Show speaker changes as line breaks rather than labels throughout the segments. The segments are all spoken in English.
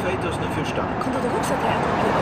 2001.
Kommer du ihåg så att jag blev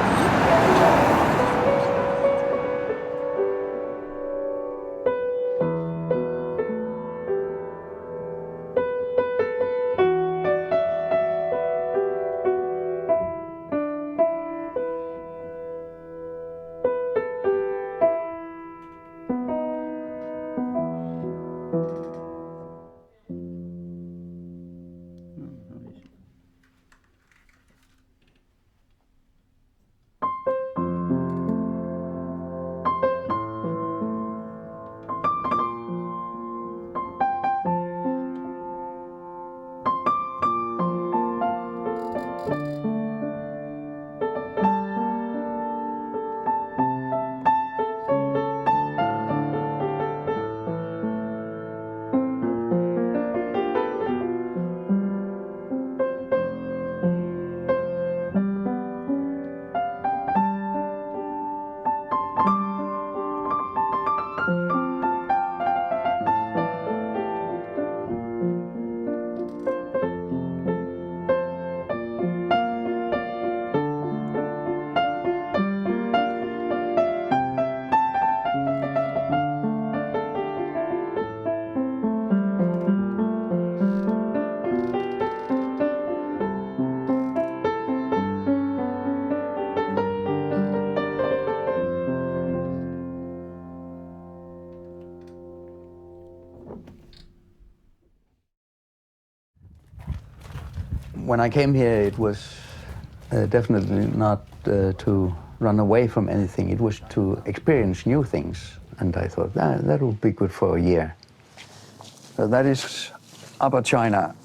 When I came here, it was definitely not to run away from anything. It was to experience new things. And I thought that would be good for a year. So that is Upper China,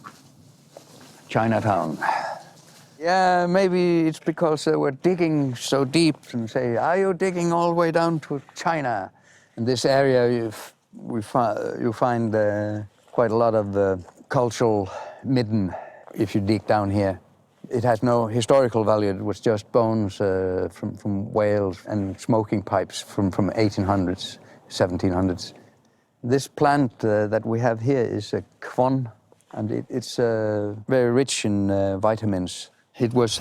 Chinatown. Yeah, maybe it's because we're digging so deep and say, are you digging all the way down to China? In this area, you find quite a lot of cultural midden if you dig down here. It has no historical value. It was just bones from whales and smoking pipes from 1800s, 1700s. This plant that we have here is a kwon, and it's very rich in vitamins. It was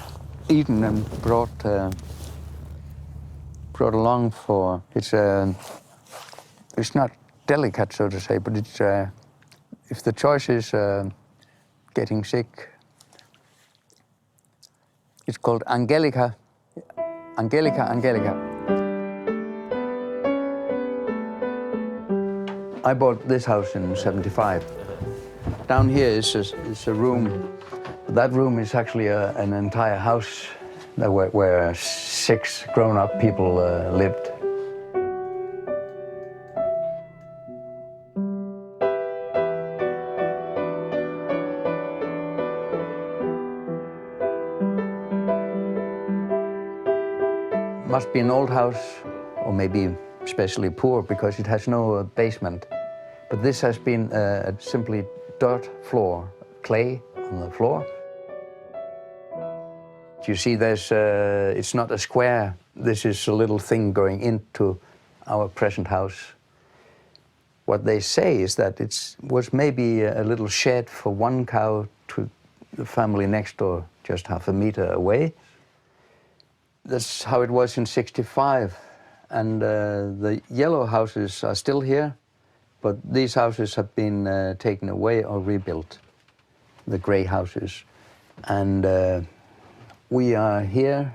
eaten and brought along for, it's not delicate, so to say, but it's, if the choice is getting sick, it's called Angelica. Angelica. I bought this house in '75. Down here is a room. That room is actually an entire house where 6 grown-up people lived. Must be an old house, or maybe especially poor, because it has no basement. But this has been simply dirt floor, clay on the floor. You see, it's not a square. This is a little thing going into our present house. What they say is that it was maybe a little shed for one cow to the family next door, just half a meter away. That's how it was in '65. And the yellow houses are still here, but these houses have been taken away or rebuilt, the gray houses. And we are here.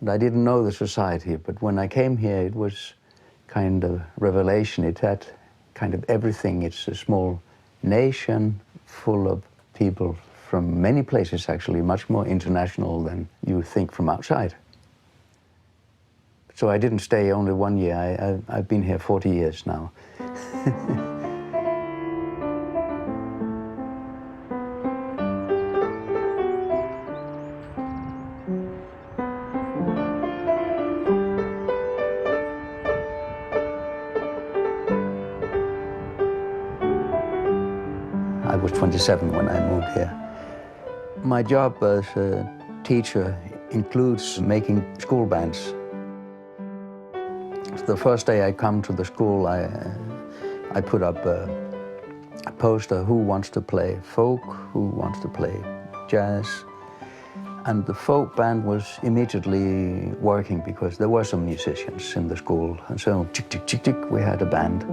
And I didn't know the society, but when I came here, it was kind of revelation. It had kind of everything. It's a small nation full of people from many places, actually, much more international than you think from outside. So I didn't stay only 1 year. I've been here 40 years now. I was 27 when I moved here. My job as a teacher includes making school bands. The first day I come to the school, I put up a poster, who wants to play folk, who wants to play jazz. And the folk band was immediately working because there were some musicians in the school. And so, tick, tick, tick, tick, we had a band.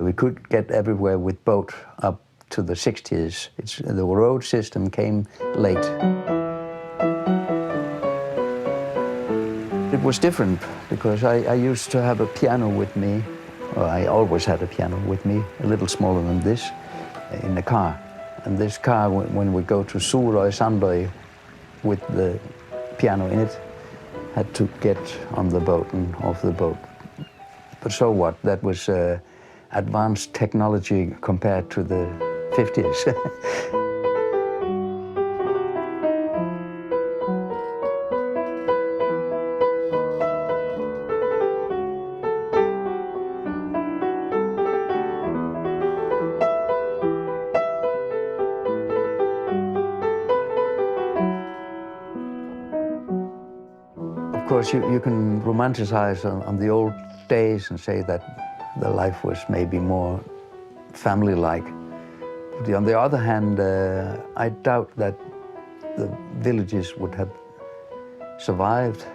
We could get everywhere with boat up to the 60s. The road system came late. It was different because I used to have a piano with me. Well, I always had a piano with me, a little smaller than this, in the car. And this car, when we go to Suðuroy, Sandoy, with the piano in it, had to get on the boat and off the boat. But so what? That was advanced technology compared to the 50s. Of course, you can romanticize on the old days and say that the life was maybe more family-like. But on the other hand, I doubt that the villages would have survived.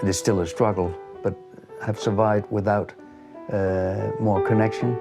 It is still a struggle, but have survived without more connection.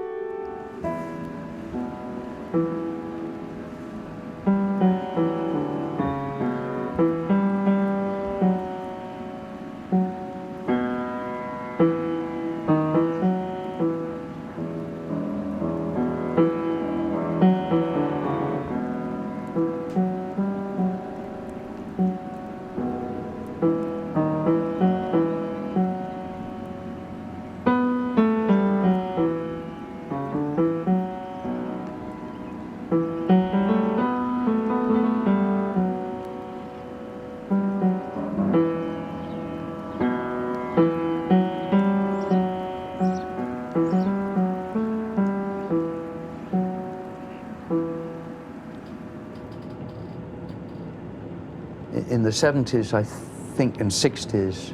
In the 70s, I think, and 60s,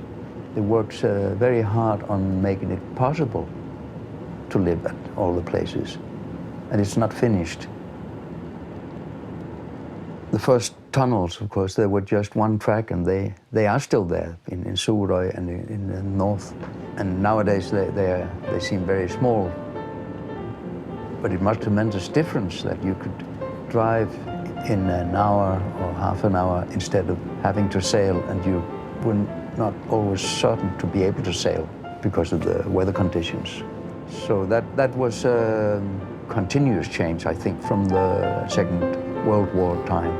they worked very hard on making it possible to live at all the places. And it's not finished. The first tunnels, of course, they were just one track, and they are still there in Suðuroy and in the north. And nowadays, they seem very small. But it made a tremendous difference that you could drive in an hour or half an hour instead of having to sail, and you were not always certain to be able to sail because of the weather conditions. So that was a continuous change, I think, from the Second World War time.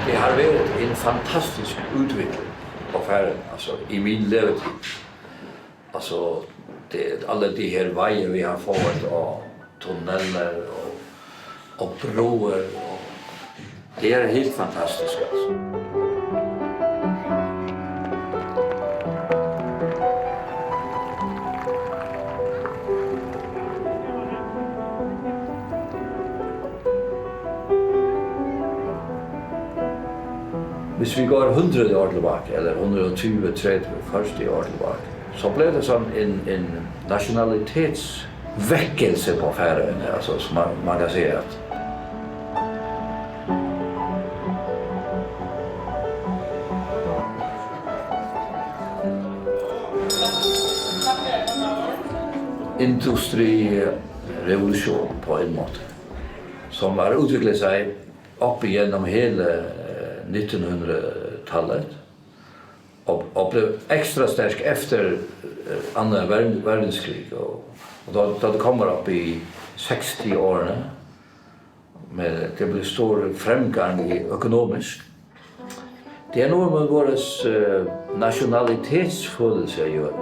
Det har varit en fantastisk utveckling på färden, alltså i min levetid. Alltså alla de här vägar vi har fått och tunneler och broar, och det är helt fantastiskt alltså. Hvis vi går 100 år tilbake, eller 120, 30, 40 år tilbake, så blev det sån en nationalitetsväckelse på Färöarna, alltså som man kan säga att industrirevolution på en måte, som har utviklet sig opp igjennom hele 1900-tallet og blev ekstra sterk efter andra verdenskrig og da det kommer opp i 60-årene med det blev stor fremgang i økonomisk. Det noe med vår nationalitetsfølelse å gjøre.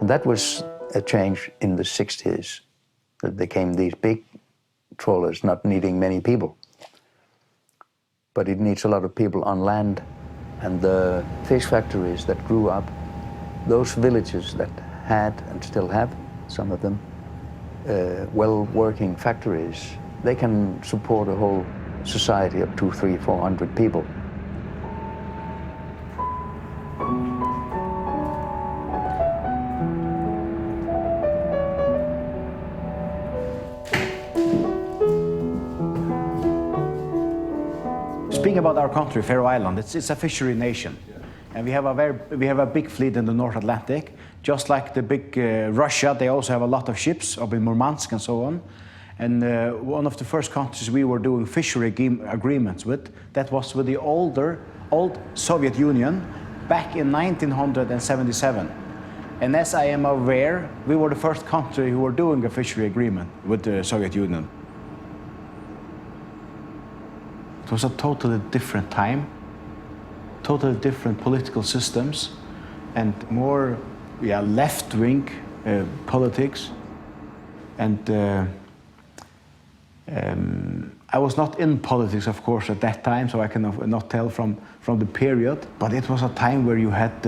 That was a change in the 60s. There came these big trawlers not needing many people. But it needs a lot of people on land. And the fish factories that grew up, those villages that had and still have, some of them, well-working factories, they can support a whole society of 200, 300, 400 people.
Speaking about our country, Faroe Island, it's a fishery nation, and we have a big fleet in the North Atlantic. Just like the big Russia, they also have a lot of ships up in Murmansk and so on. And one of the first countries we were doing fishery agreements with, that was with the old Soviet Union back in 1977. And as I am aware, we were the first country who were doing a fishery agreement with the Soviet Union. It was a totally different time, totally different political systems, and more left-wing politics. And I was not in politics, of course, at that time, so I cannot tell from the period. But it was a time where you had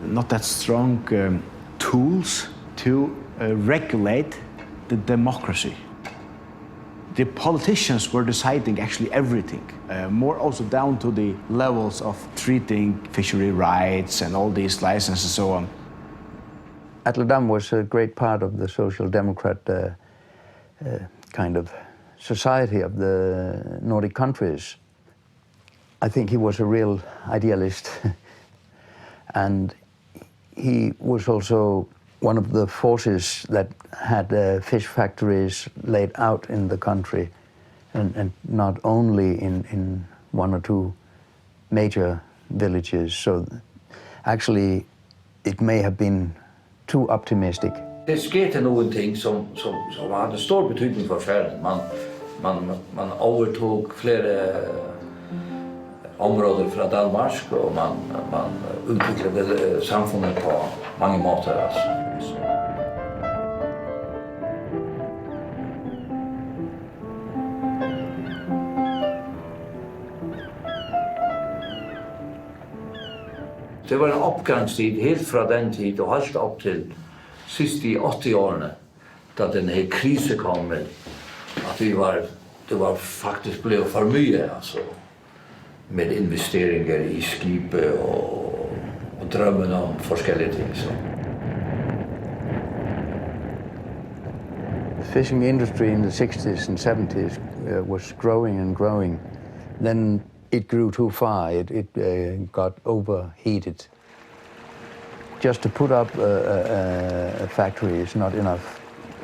not that strong tools to regulate the democracy. The politicians were deciding actually everything, more also down to the levels of treating fishery rights and all these licenses and so on.
Atle Dam was a great part of the social democrat kind of society of the Nordic countries. I think he was a real idealist and he was also one of the forces that had fish factories laid out in the country, and not only in one or two major villages. So actually it may have been too optimistic.
Det skete någonting som hade stor betydning för Färöarna. Man övertog flera områden från Danmark och man utvecklade samfundet på många måter. Alltså. Det var en uppgångstid helt från den tid och helt upp till sist i 80-årene, da den här krisen kom med att det var faktiskt blev för mycket alltså, med investeringar i skip och drömmen om forskjellige ting. Så.
The fishing industry in the 60s and 70s was growing and growing. Then it grew too far. It got overheated. Just to put up a factory is not enough.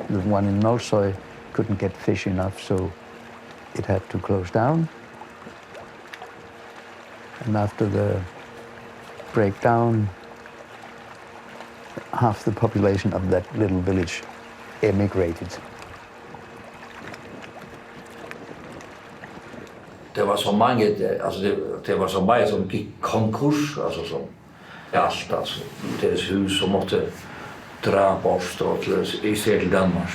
The one in Nólsoy couldn't get fish enough, so it had to close down. And after the breakdown, half the population of that little village emigrated.
Det var så många, alltså det var så många som gick konkurs, alltså allt alltså. Deras hus som måste dra bort och isär till Danmark.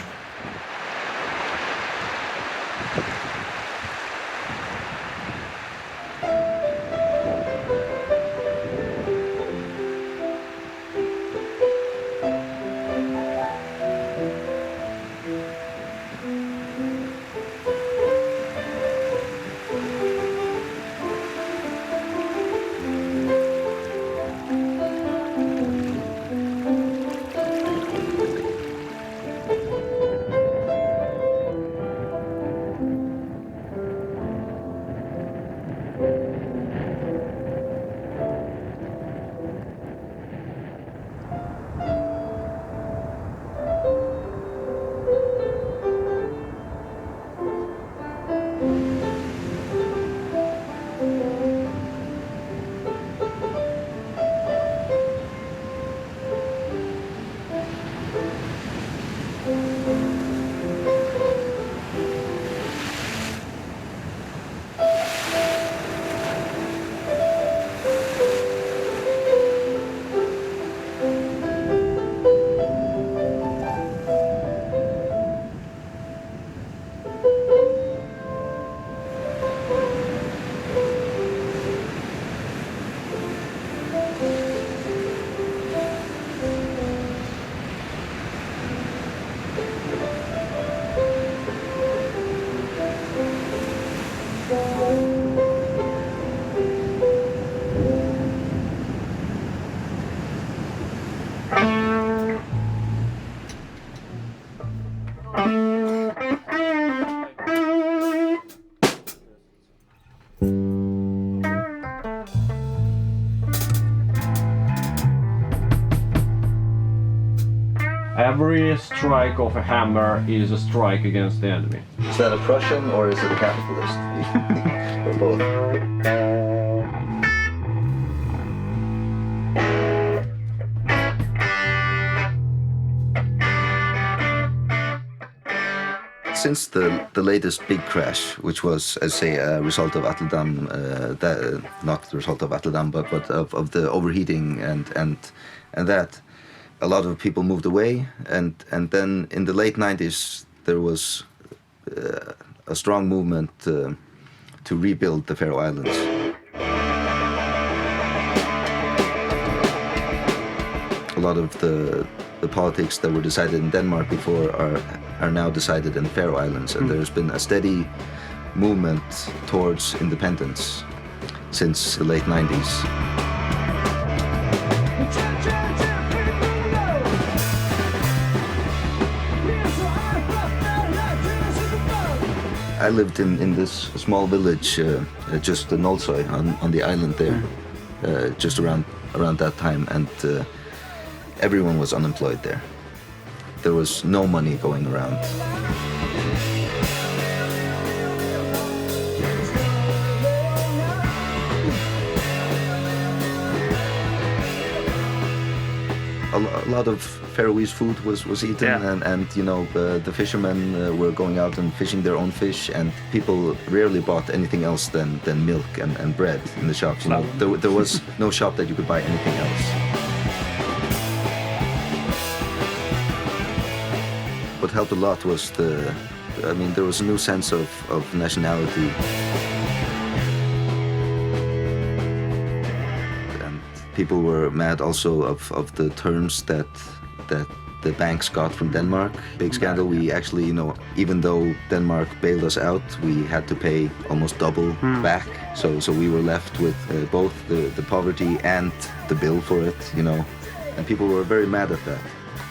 Every strike of a hammer is a strike against the enemy.
Is that a Prussian or is it a capitalist? Or both? Since the latest big crash, which was, as say, a result of Atledam, not the result of Atledam, but of the overheating and that, a lot of people moved away, and then in the late 90s there was a strong movement to rebuild the Faroe Islands. A lot of the politics that were decided in Denmark before are now decided in the Faroe Islands, and there's been a steady movement towards independence since the late 90s. I lived in this small village just in Nólsoy on the island there, just around that time, and everyone was unemployed there. There was no money going around. A lot of Faroese food was eaten, and you know, the fishermen were going out and fishing their own fish, and people rarely bought anything else than milk and bread in the shops. You know, there was no shop that you could buy anything else. What helped a lot was there was a new sense of nationality. People were mad also of the terms that the banks got from Denmark. Big scandal. We actually, you know, even though Denmark bailed us out, we had to pay almost double back. So we were left with both the poverty and the bill for it, you know. And people were very mad at that.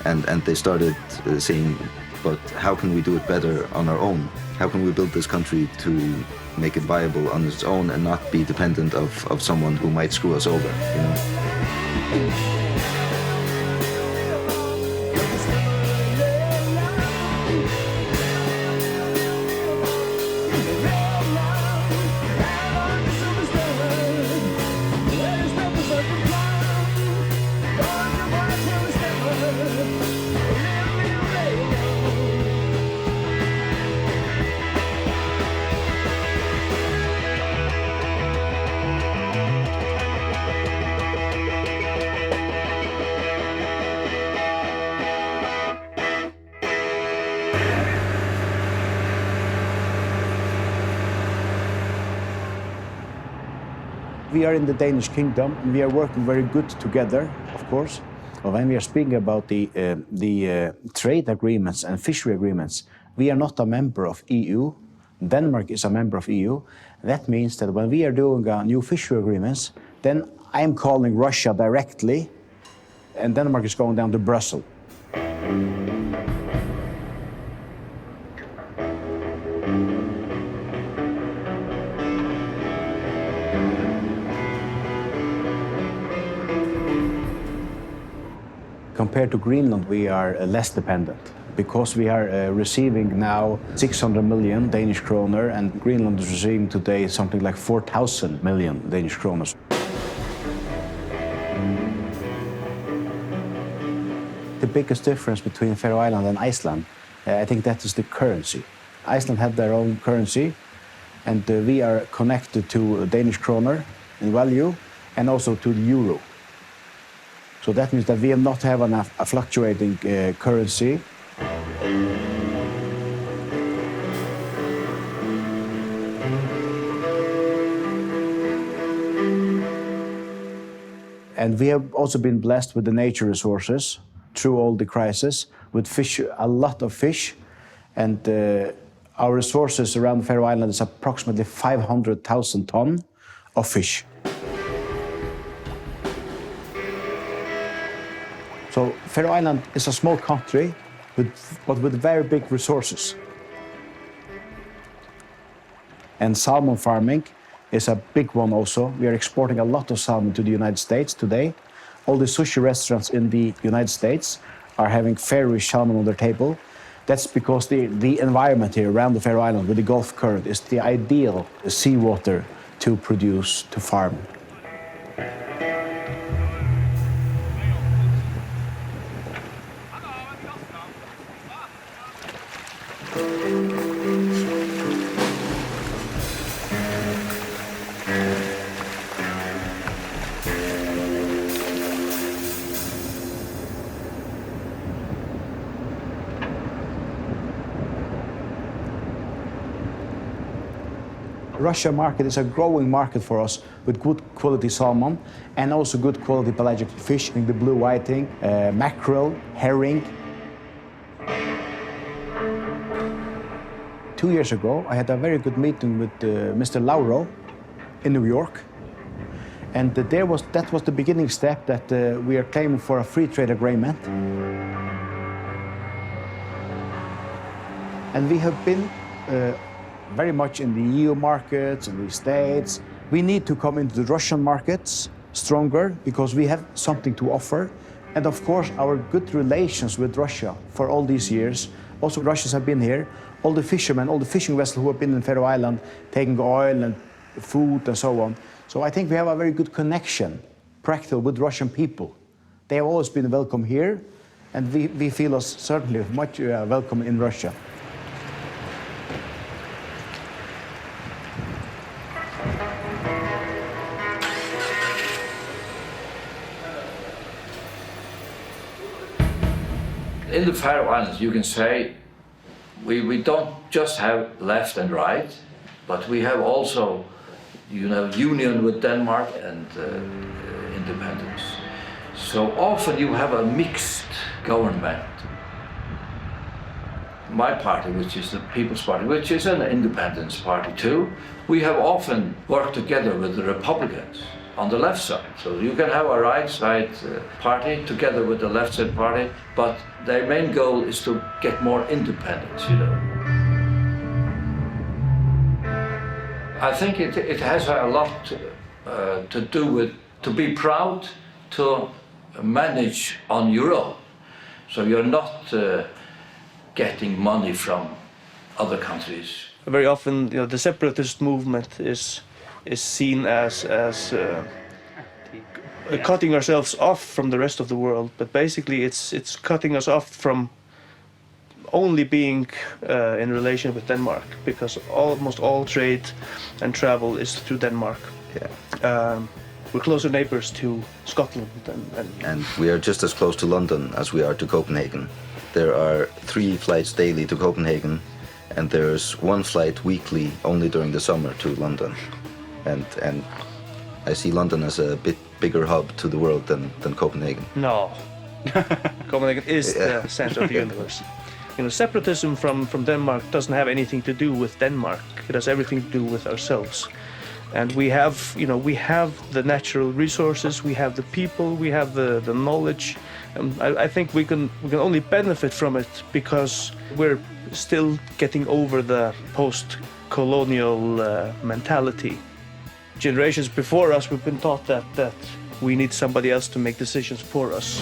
And they started saying, but how can we do it better on our own? How can we build this country to make it viable on its own and not be dependent of someone who might screw us over, you know?
We are in the Danish kingdom, and we are working very good together, of course. But when we are speaking about the trade agreements and fishery agreements, we are not a member of EU. Denmark is a member of EU. That means that when we are doing new fishery agreements, then I'm calling Russia directly, and Denmark is going down to Brussels. Compared to Greenland, we are less dependent because we are receiving now 600 million Danish kroner, and Greenland is receiving today something like 4,000 million Danish kroner. The biggest difference between Faroe Island and Iceland, I think that is the currency. Iceland have their own currency, and we are connected to Danish kroner in value and also to the euro. So that means that we have not have a fluctuating currency. And we have also been blessed with the nature resources through all the crises, with fish, a lot of fish. And our resources around the Faroe Islands is approximately 500,000 tons of fish. So Faroe Island is a small country, but with very big resources. And salmon farming is a big one also. We are exporting a lot of salmon to the United States today. All the sushi restaurants in the United States are having Faroese salmon on their table. That's because the environment here around the Faroe Island with the Gulf current is the ideal seawater to produce, to farm. Russia market is a growing market for us with good quality salmon and also good quality pelagic fish, the blue whiting, mackerel, herring. 2 years ago, I had a very good meeting with Mr. Lauro in New York. And that was the beginning step that we are claiming for a free trade agreement. And we have been very much in the EU markets, in the States. We need to come into the Russian markets stronger because we have something to offer. And of course, our good relations with Russia for all these years. Also, Russians have been here. All the fishermen, all the fishing vessels who have been in Faroe Island, taking oil and food and so on. So I think we have a very good connection, practical, with Russian people. They have always been welcome here, and we feel us certainly much welcome in Russia.
In the Faroe Islands, you can say, we don't just have left and right, but we have also, union with Denmark and independence. So often you have a mixed government. My party, which is the People's Party, which is an independence party too, we have often worked together with the Republicans on the left side. So you can have a right side party together with the left side party, but their main goal is to get more independence, I think it has a lot to do with to be proud to manage on your own. So you're not getting money from other countries.
Very often, the separatist movement is seen as cutting ourselves off from the rest of the world, but basically it's cutting us off from only being in relation with Denmark, because almost all trade and travel is through Denmark.
Yeah.
We're closer neighbors to Scotland.
And we are just as close to London as we are to Copenhagen. There are 3 flights daily to Copenhagen, and there's 1 flight weekly only during the summer to London. And I see London as a bit bigger hub to the world than Copenhagen.
No. Copenhagen is the center of the universe. You know, separatism from Denmark doesn't have anything to do with Denmark. It has everything to do with ourselves. And we have the natural resources, we have the people, we have the knowledge. I think we can only benefit from it because we're still getting over the post-colonial mentality. Generations before us, we've been taught that we need somebody else to make decisions for us.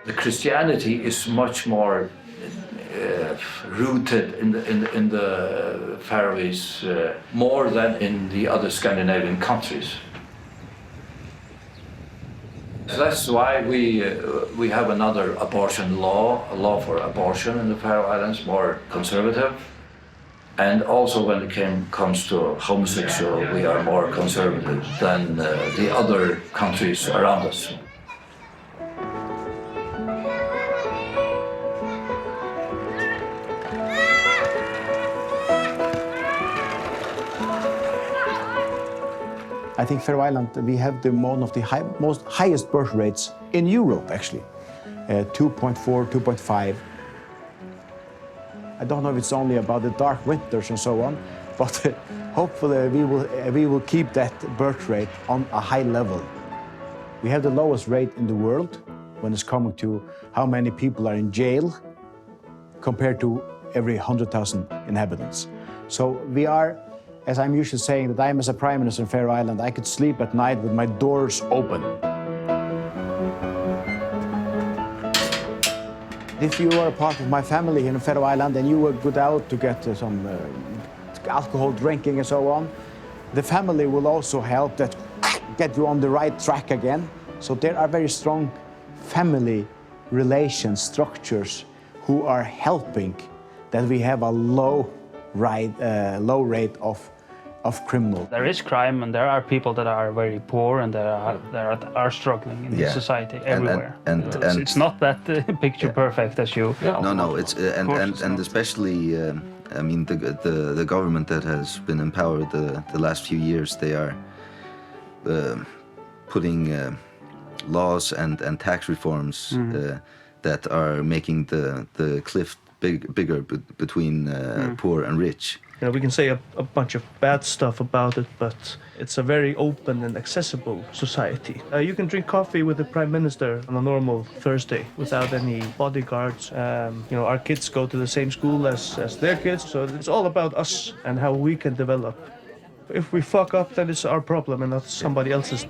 The Christianity is much more rooted in the Faroese more than in the other Scandinavian countries. That's why we have another abortion law, a law for abortion in the Faroe Islands, more conservative. And also when it comes to homosexual, we are more conservative than the other countries around us.
I think Faroe Island, we have one of the highest birth rates in Europe, actually. 2.4, 2.5. I don't know if it's only about the dark winters and so on, but hopefully we will keep that birth rate on a high level. We have the lowest rate in the world when it's coming to how many people are in jail compared to every 100,000 inhabitants. So we are, as I'm usually saying, that I am as a Prime Minister in Faroe Island, I could sleep at night with my doors open. If you are a part of my family here in Faroe Island and you would go out to get some alcohol drinking and so on, the family will also help that get you on the right track again. So there are very strong family relations, structures who are helping that we have a low rate of criminal.
There is crime and there are people that are very poor and that are struggling in the society everywhere.
And
it's not that picture perfect as you.
No, it's and especially I mean the government that has been in power the last few years, they are putting laws and tax reforms that are making the cliff bigger between poor and rich.
You know, we can say a bunch of bad stuff about it, but it's a very open and accessible society. You can drink coffee with the Prime Minister on a normal Thursday without any bodyguards. You know, our kids go to the same school as their kids, so it's all about us and how we can develop if we fuck up, then it's our problem and not somebody else's.